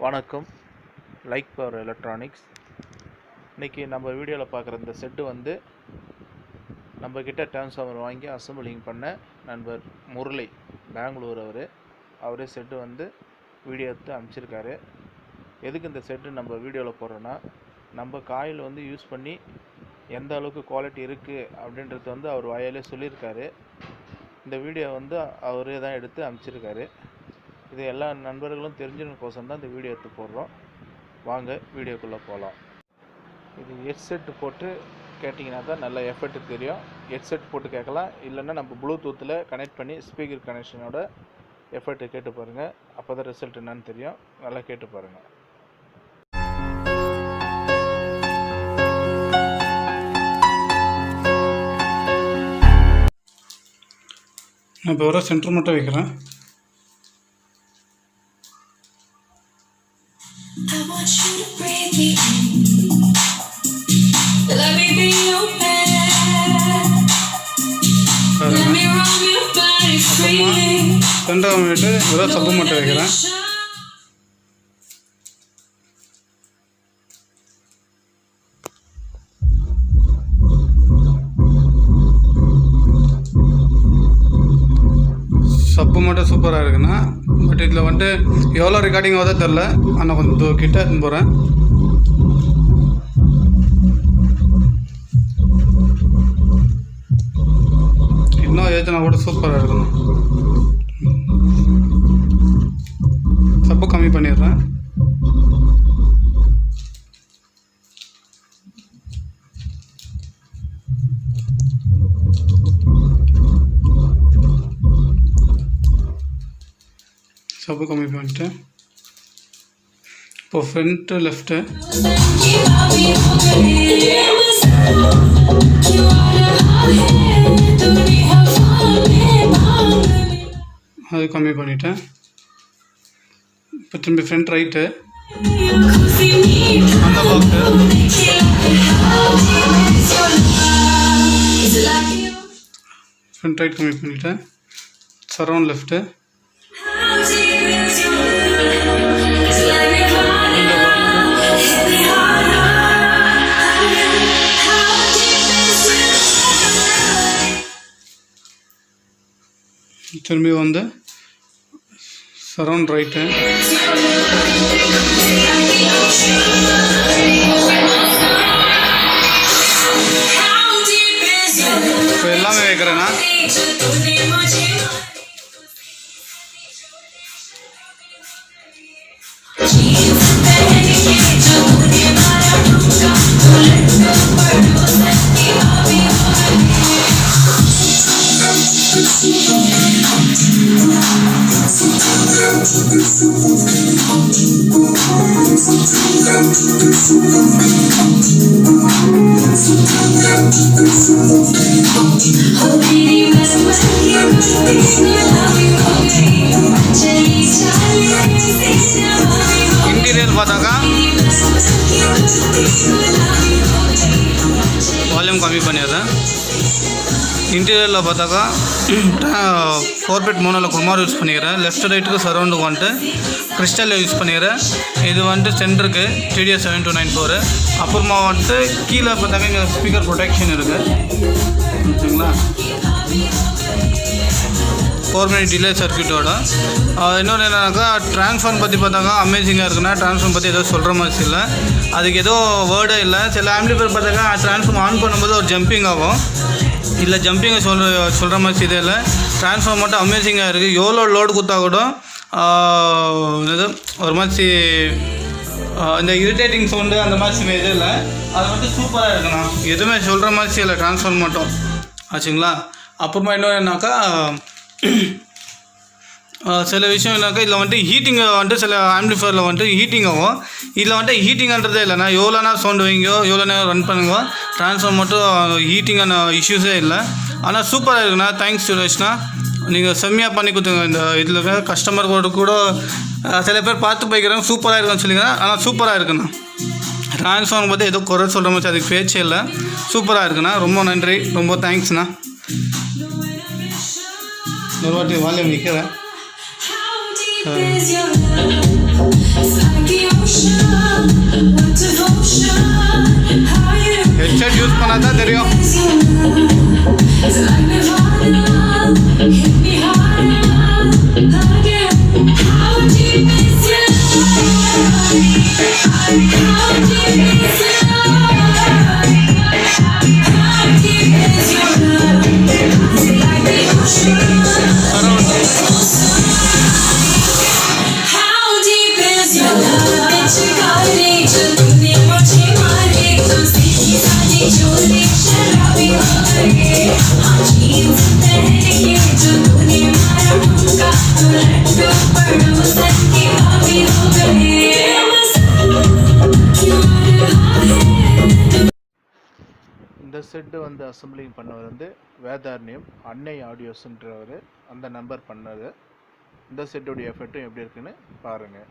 வணக்கம். Like power electronics. இன்றைக்கி நம்ம வீடியோவில் பார்க்குற இந்த செட்டு வந்து நம்மக்கிட்ட டிரான்ஸ்ஃபார்மர் வாங்கி அசம்பிளிங் பண்ண நண்பர் முரளி, பெங்களூர். அவரே செட்டு வந்து வீடியோ எடுத்து அனுப்பிச்சிருக்காரு. எதுக்கு இந்த செட்டு நம்ம வீடியோவில் போடுறோன்னா, நம்ம காயில் வந்து யூஸ் பண்ணி எந்த அளவுக்கு குவாலிட்டி இருக்குது அப்படின்றது வந்து அவர் வாயாலே சொல்லியிருக்காரு. இந்த வீடியோ வந்து அவரே தான் எடுத்து அனுப்பிச்சிருக்காரு. இது எல்லா நண்பர்களும் தெரிஞ்சுக்கோசம் தான் இந்த வீடியோ எடுத்து போடுறோம். வாங்க வீடியோக்குள்ளே போகலாம். இது ஹெட்செட் போட்டு கேட்டிங்கன்னா தான் நல்ல எஃபெக்ட் தெரியும். ஹெட்செட் போட்டு கேட்கலாம், இல்லைன்னா நம்ம ப்ளூடூத்தில் கனெக்ட் பண்ணி ஸ்பீக்கர் கனெக்ஷனோட எஃபெக்ட் கேட்டு பாருங்கள். அப்போ தான் ரிசல்ட் என்னன்னு தெரியும். நல்லா கேட்டு பாருங்கள். நான் இப்போ வர சென்டர் மட்டும் வைக்கிறேன். I want you to breathe me in. Let me be your man. Let me roam your body freely. Centre விட்டு வெறும் சப்பு மட்டும் வைக்கிறேன். சப்பு மட்டும் சூப்பராக இருக்குண்ணா. பட் இதில் வந்துட்டு எவ்வளோ ரெக்கார்டிங் ஆகுதோ தெரில, ஆனால் கொஞ்சம் கிட்ட எடுத்துன்னு போகிறேன். இன்னும் ஏற்றினா கூட சூப்பராக இருக்கணும். சப்பு கம்மி பண்ணிடுறேன். சப்பு கம்மி பண்ணிட்டேன். இப்போ ஃப்ரண்ட்டு லெஃப்ட்டு அது கம்மி பண்ணிட்டேன். இப்போ திரும்பி ஃப்ரண்ட் ரைட்டு, அந்த பாக்ஸு ஃப்ரண்ட் ரைட் கம்மி பண்ணிட்டேன். சரௌண்ட் லெஃப்ட்டு, திரும்பி வந்து சரௌண்ட் ரைட்டு, இப்போ எல்லாமே வைக்கிறேன்னா. இன்டீரியர் பார்த்தாக்கா வால்யூம் கம்மி பண்ணிடுறேன். இன்டீரியரில் பார்த்தாக்கா 4-bit மோனோவில் குமார் யூஸ் பண்ணிக்கிறேன். லெஃப்ட் ரைட்டுக்கு சரௌண்டுக்கு வந்துட்டு கிறிஸ்டலில் யூஸ் பண்ணிக்கிறேன். இது வந்துட்டு சென்டருக்கு TDS 7294. அப்புறமா வந்துட்டு கீழே பார்த்தாக்கா இங்கே ஸ்பீக்கர் ப்ரொடெக்ஷன் இருக்குது, ஓகேங்களா. 4 minute டிலே சர்க்கியூட்டோட. இன்னொன்று என்னன்னாக்கா, ட்ரான்ஸ்ஃபார்ம் பற்றி பார்த்தாக்கா அமேசிங்காக இருக்குன்னா, ட்ரான்ஸ்ஃபார்ம் பற்றி ஏதோ சொல்கிற மாதிரி இல்லை, அதுக்கு ஏதோ வேர்டே இல்லை. சில ஆம்பிளிஃபையர் பார்த்தாக்கா ட்ரான்ஸ்ஃபார்ம் ஆன் பண்ணும்போது ஒரு ஜம்பிங் ஆகும், இல்லை ஜம்பிங்கை சொல்கிற மாதிரி இதே இல்லை. ட்ரான்ஸ்ஃபார்ம் மட்டும் அமேசிங்காக இருக்குது. எவ்வளோ லோடு கொடுத்தா கூட இது ஒரு மாதிரி இந்த இரிட்டேட்டிங் சவுண்டு அந்த மாதிரி எதுவும் இல்லை. அது மட்டும் சூப்பராக இருக்குண்ணா. எதுவுமே சொல்கிற மாதிரி இல்லை, ட்ரான்ஸ்ஃபார்ம் மட்டும் ஆச்சுங்களா. அப்புறமா இன்னொன்று என்னாக்கா, சில விஷயம் இல்லைனாக்கா இதில் வந்துட்டு ஹீட்டிங் வந்துட்டு சில ஆம்பிளிஃபையரில் வந்துட்டு ஹீட்டிங் ஆகும். இதில் வந்துட்டு ஹீட்டிங்கிறதே இல்லைண்ணா. எவ்வளோ நேரம் சவுண்டு வைங்கோ, எவ்வளோ நேரம் ரன் பண்ணுங்க, ட்ரான்ஸ்ஃபார்ம் மட்டும் ஹீட்டிங்கான இஷ்யூஸே இல்லை. ஆனால் சூப்பராக இருக்குண்ணா. தேங்க்ஸ் சுரேஷ்ண்ணா, நீங்கள் செம்மையாக பண்ணி கொடுத்துங்க. இந்த இதில் கஸ்டமர் கூட சில பேர் பார்த்து போய்க்கிறாங்க, சூப்பராக இருக்குன்னு சொல்லிக்கிறேன். ஆனால் சூப்பராக இருக்குண்ணா. ட்ரான்ஸ்ஃபார்ம் பற்றி ஏதோ குறை சொல்கிற மாதிரி அதுக்கு பேச்சே இல்லை, சூப்பராக இருக்குண்ணா. ரொம்ப நன்றி, ரொம்ப தேங்க்ஸ்ண்ணா. ஒரு வாட்டி வால்யூம் நிற்கிறேன். ஹெட்செட் யூஸ் பண்ணால் தான் தெரியும். இந்த செட்டு வந்து அசம்பிளிங் பண்ணவர் வந்து வேதாரண்யம் அன்னை ஆடியோஸ்ன்றவர் அந்த நம்பர் பண்ணது. இந்த செட்டுடைய எஃபெக்ட்டும் எப்படி இருக்குன்னு பாருங்கள்.